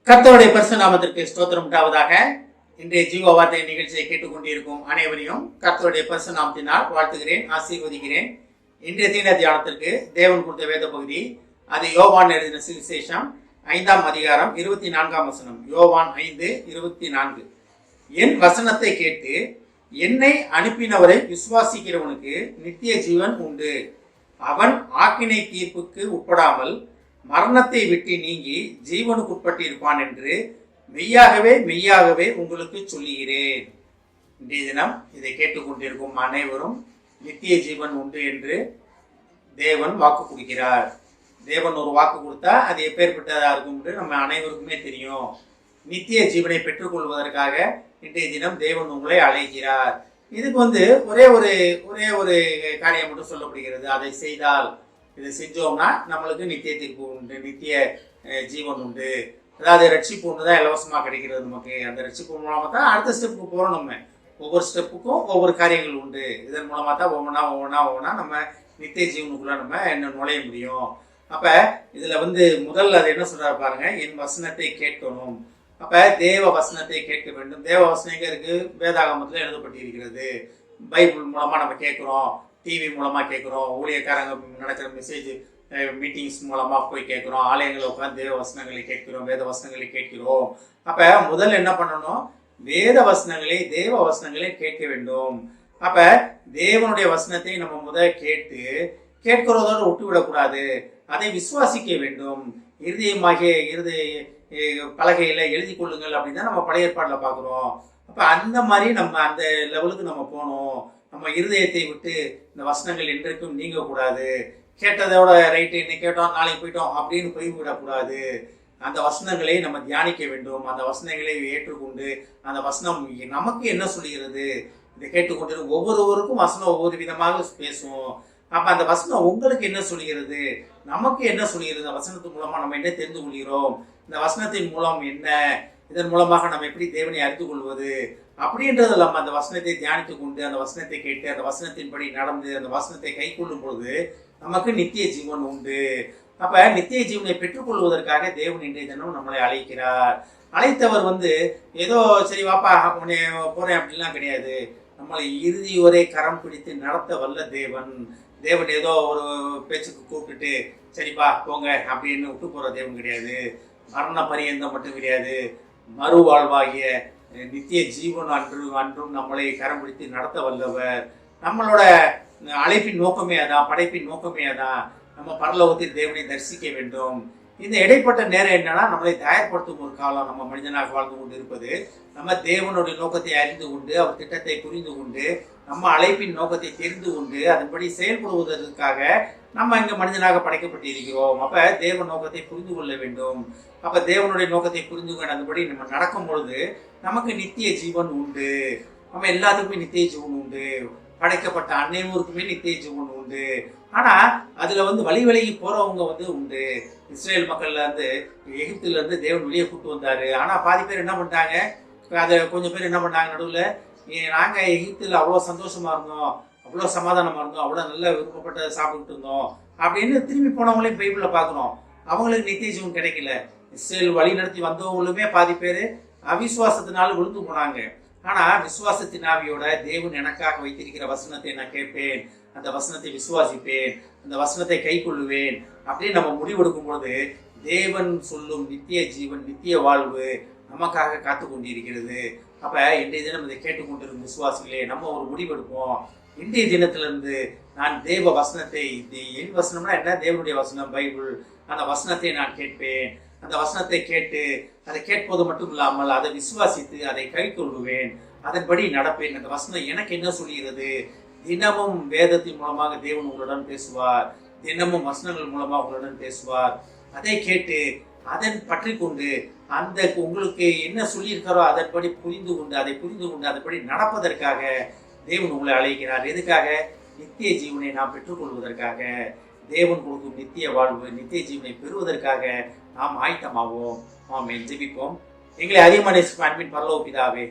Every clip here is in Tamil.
கர்த்தருடைய பரிசுத்த நாமத்திற்கு ஸ்தோத்திரம் உண்டாவதாக. இன்றைய ஜீவ வார்த்தை நிகழ்ச்சியை கேட்டுக்கொண்டிருக்கும் அனைவரையும் கர்த்தருடைய பரிசுத்த நாமத்தினால் வாழ்த்துகிறேன், ஆசீர்வதிக்கிறேன். இன்றைய தீன தியானத்திற்கு தேவன் கொடுத்த வேத பகுதி, அது யோவான் எழுதின சுவிசேஷம் 5ஆம் அதிகாரம் 24ஆம் வசனம். யோவான் 5:24. என் வசனத்தை கேட்டு என்னை அனுப்பினவரை விசுவாசிக்கிறவனுக்கு நித்திய ஜீவன் உண்டு. அவன் ஆக்கினை தீர்ப்புக்கு உட்படாமல் மரணத்தை விட்டு நீங்கி ஜீவனுக்கு உட்பட்டிருப்பான் என்று மெய்யாகவே மெய்யாகவே உங்களுக்கு சொல்லுகிறேன். இன்றைய தினம் இதை கேட்டுக்கொண்டிருக்கும் அனைவரும் நித்திய ஜீவன் உண்டு என்று தேவன் வாக்கு கொடுக்கிறார். தேவன் ஒரு வாக்கு கொடுத்தா அது எப்பேற்பட்டதா இருக்கும் என்று நம்ம அனைவருக்குமே தெரியும். நித்திய ஜீவனை பெற்றுக்கொள்வதற்காக இன்றைய தினம் தேவன் உங்களை அழைக்கிறார். இதுக்கு ஒரே ஒரு காரியம் மட்டும் சொல்லப்படுகிறது. அதை செய்தால், இதை செஞ்சோம்னா நம்மளுக்கு நித்திய தீர்ப்பு உண்டு, நித்திய ஜீவன் உண்டு. அதாவது ரட்சிப்பு ஒன்று தான் இலவசமாக கிடைக்கிறது நமக்கு. அந்த ரட்சிப்பு மூலமாக தான் அடுத்த ஸ்டெப்புக்கு போகிறோம். நம்ம ஒவ்வொரு ஸ்டெப்புக்கும் ஒவ்வொரு காரியங்கள் உண்டு. இதன் மூலமாக தான் ஒவ்வொன்றா நம்ம நித்திய ஜீவனுக்குள்ள நம்ம என்ன நுழைய முடியும். அப்போ இதில் முதல்ல அது என்ன சொல்றாரு பாருங்க, என் வசனத்தை கேட்கணும். அப்போ தேவ வசனத்தை கேட்க வேண்டும். தேவ வசனம் எங்கே இருக்கு? வேதாகமத்தில் எழுதப்பட்டிருக்கிறது. பைபிள் மூலமாக நம்ம கேட்குறோம், டிவி மூலமாக கேட்குறோம், ஊழியக்காரங்க நடக்கிற மெசேஜ் மீட்டிங்ஸ் மூலமாக போய் கேட்குறோம், ஆலயங்களில் உட்காந்து தேவ வசனங்களை கேட்கிறோம், வேத வசனங்களை கேட்கிறோம். அப்போ முதல்ல என்ன பண்ணணும்? வேத வசனங்களை, தேவ வசனங்களை கேட்க வேண்டும். அப்போ தேவனுடைய வசனத்தை நம்ம கேட்கிறதோடு விட்டு விடக்கூடாது. அதை விசுவாசிக்க வேண்டும். இருதய பலகையில் எழுதி கொள்ளுங்கள் அப்படின்னு தான் நம்ம பழைய ஏற்பாட்டில் பார்க்குறோம். அப்போ அந்த மாதிரி நம்ம அந்த லெவலுக்கு நம்ம போகணும். நம்ம இருதயத்தை விட்டு இந்த வசனங்கள் என்றைக்கும் நீங்கக்கூடாது. கேட்டதோட ரைட்டு, இன்னைக்கு கேட்டோம் நாளைக்கு போயிட்டோம் அப்படின்னு போய்விடக்கூடாது. அந்த வசனங்களை நம்ம தியானிக்க வேண்டும். அந்த வசனங்களை ஏற்றுக்கொண்டு அந்த வசனம் நமக்கு என்ன சொல்லுகிறது, இதை கேட்டுக்கொண்டு ஒவ்வொருவருக்கும் வசனம் ஒவ்வொரு விதமாக பேசும். அப்போ அந்த வசனம் உங்களுக்கு என்ன சொல்லுகிறது, நமக்கு என்ன சொல்லுகிறது, வசனத்தின் மூலமாக நம்ம என்ன தெரிந்து கொள்கிறோம், இந்த வசனத்தின் மூலம் என்ன, இதன் மூலமாக நம்ம எப்படி தேவனை அறிந்து கொள்வது அப்படின்றது நம்ம அந்த வசனத்தை தியானித்து கொண்டு, அந்த வசனத்தை கேட்டு, அந்த வசனத்தின்படி நடந்து, அந்த வசனத்தை கை கொள்ளும் பொழுது நமக்கு நித்திய ஜீவன் உண்டு. அப்ப நித்திய ஜீவனை பெற்றுக்கொள்வதற்காக தேவன் இன்றைய தினம் நம்மளை அழைக்கிறார். அழைத்தவர் ஏதோ சரி வாப்பா உன்னை போறேன் அப்படிலாம் கிடையாது. நம்மளை இறுதி வரை கரம் பிடித்து நடத்த வல்ல தேவன். தேவன் ஏதோ ஒரு பேச்சுக்கு கூப்பிட்டுட்டு சரிப்பா போங்க அப்படின்னு விட்டு போற தேவன் கிடையாது. மரண பரியந்தம் மட்டும் கிடையாது, மறுவாழ்வாகிய நித்திய ஜீவன் அன்றும் நம்மளை கரம் பிடித்து நடத்த வல்லவர். நம்மளோட அழைப்பின் நோக்கமே அதான், படைப்பின் நோக்கமே அதான். நம்ம பரலோகத்தில் தேவனை தரிசிக்க வேண்டும். இந்த இடைப்பட்ட நேரம் என்னன்னா, நம்மளை தயார்படுத்தும் ஒரு காலம். நம்ம மனிதனாக வாழ்ந்து கொண்டு இருப்பது, நம்ம தேவனுடைய நோக்கத்தை அறிந்து கொண்டு, அவர் திட்டத்தை புரிந்து கொண்டு, நம்ம அழைப்பின் நோக்கத்தை தெரிந்து கொண்டு அதன்படி செயல்படுவதற்காக நம்ம இங்க மனிதனாக படைக்கப்பட்டிருக்கிறோம். அப்ப தேவ நோக்கத்தை புரிந்து கொள்ள வேண்டும். அப்ப தேவனுடைய நோக்கத்தை புரிந்து கொண்டு அதன்படி நம்ம நடக்கும் பொழுது நமக்கு நித்திய ஜீவன் உண்டு. நம்ம எல்லாத்துக்குமே நித்திய ஜீவன் உண்டு. படைக்கப்பட்ட அனைவருக்குமே நித்திய ஜீவன் உண்டு. ஆனா அதுல வழி விலகி போறவங்க உண்டு. இஸ்ரேல் மக்கள்ல இருந்து, எகிப்துல இருந்து தேவன் வெளியே கூட்டு வந்தாரு. ஆனா பாதி பேர் என்ன பண்ணிட்டாங்க, அதை கொஞ்சம் பேர் என்ன பண்ணாங்க, நடுவில் நாங்க எகிப்துல அவ்வளோ சந்தோஷமா இருந்தோம், அவ்வளோ சமாதானமா இருந்தோம், அவ்வளோ நல்ல விருப்பப்பட்ட சாப்பிட்டு இருந்தோம் அப்படின்னு திரும்பி போனவங்களையும் பைபிள்ல பார்க்குறோம். அவங்களுக்கு நித்திய ஜீவன் கிடைக்கல. இஸ்ரேல் வழி நடத்தி வந்தவங்களுமே பாதி பேர் அவிசுவாசத்தினால விழுந்து போனாங்க. ஆனா விசுவாசத்தின் ஆவியோட தேவன் எனக்காக வைத்திருக்கிற வசனத்தை நான் கேட்பேன், அந்த வசனத்தை விசுவாசிப்பேன், அந்த வசனத்தை கை கொள்ளுவேன் அப்படின்னு நம்ம முடிவெடுக்கும் பொழுது தேவன் சொல்லும் நித்திய ஜீவன், நித்திய வாழ்வு நமக்காக காத்து கொண்டிருக்கிறது. அப்ப இன்றைய தினம் இதை கேட்டுக்கொண்டிருக்கும் விசுவாசிகளே, நம்ம ஒரு முடிவெடுப்போம். இன்றைய தினத்திலிருந்து நான் தேவ வசனத்தை, என் வசனம்னா என்ன, தேவனுடைய வசனம் பைபிள், அந்த வசனத்தை நான் கேட்பேன். அந்த வசனத்தை கேட்டு அதை கேட்பது மட்டும் இல்லாமல் அதை விசுவாசித்து அதை கை கொள்ளுவேன், அதன்படி நடப்பேன். அந்த வசனம் எனக்கு என்ன சொல்கிறது, தினமும் வேதத்தின் மூலமாக தேவன் உங்களுடன் பேசுவார், தினமும் வசனங்கள் மூலமாக உங்களுடன் பேசுவார். அதை கேட்டு அதன் பற்றி கொண்டு அந்த உங்களுக்கு என்ன சொல்லியிருக்காரோ அதன்படி புரிந்து கொண்டு அதன்படி நடப்பதற்காக தேவன் உங்களை அழைக்கிறார். எதுக்காக? நித்திய ஜீவனை நாம் பெற்றுக்கொள்வதற்காக. தேவன் கொடுக்கும் நித்திய வாழ்வு, நித்திய ஜீவனை பெறுவதற்காக நாம் ஆயத்தமாவோம். ஆமென். ஜெபிப்போம். எங்களை அதிகமான அன்பின் பரலோக பிதாவே,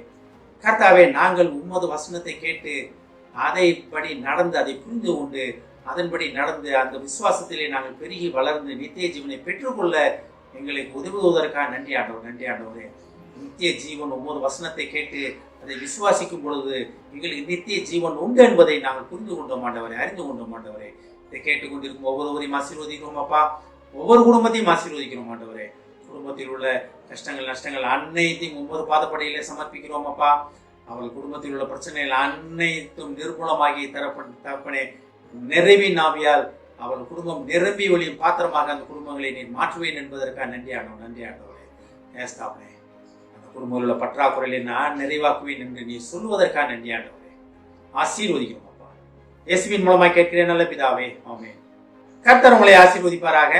கர்த்தாவே, நாங்கள் உம்மது வசனத்தை கேட்டு அதைப்படி நடந்து அதை புரிந்து கொண்டு அதன்படி நடந்து அந்த விசுவாசத்திலே நாங்கள் பெருகி வளர்ந்து நித்திய ஜீவனை பெற்றுக்கொள்ள எங்களுக்கு உதவுவதற்காக நன்றி ஆண்டவர், நன்றி ஆண்டவரே. நித்திய ஜீவன் 9 வசனத்தை கேட்டு அதை விசுவாசிக்கும் பொழுது எங்களுக்கு நித்திய ஜீவன் உண்டு என்பதை நாங்கள் புரிந்து கொண்டோம் ஆண்டவரே, அறிந்து கொண்டோம் ஆண்டவரே. இதை கேட்டுக்கொண்டிருக்கும் ஒவ்வொருவரையும் ஆசீர்வதிக்கிறோம் அப்பா. ஒவ்வொரு குடும்பத்தையும் ஆசீர்வதிக்கிறோம் ஆண்டவரே. குடும்பத்தில் உள்ள கஷ்டங்கள் நஷ்டங்கள் அனைத்தையும் 9 பாதப்படையிலே சமர்ப்பிக்கிறோம் அப்பா. அவள் குடும்பத்தில் உள்ள பிரச்சனைகள் அனைத்தும் நிர்மூலமாகி தரப்பனே நிறைவின் ஆவியால் அவள் குடும்பம் நிரம்பி ஒளியும் பாத்திரமாக அந்த குடும்பங்களை நீ மாற்றுவேன் என்பதற்காக நன்றி ஆண்டவர், நன்றி ஆண்டவரே. நேஸ்தாவனே அந்த குடும்பத்தில் உள்ள பற்றாக்குறைகளை நான் நிறைவாக்குவேன் என்று நீ சொல்வதற்காக நன்றி ஆண்டவரே. ஆசீர்வதிக்கிறோம் அப்பா. இயேசுவின் மூலமாய் கேட்கிறேன் நல்ல பிதாவே, ஆமென். கர்த்தர் உங்களை ஆசீர்வதிப்பாராக.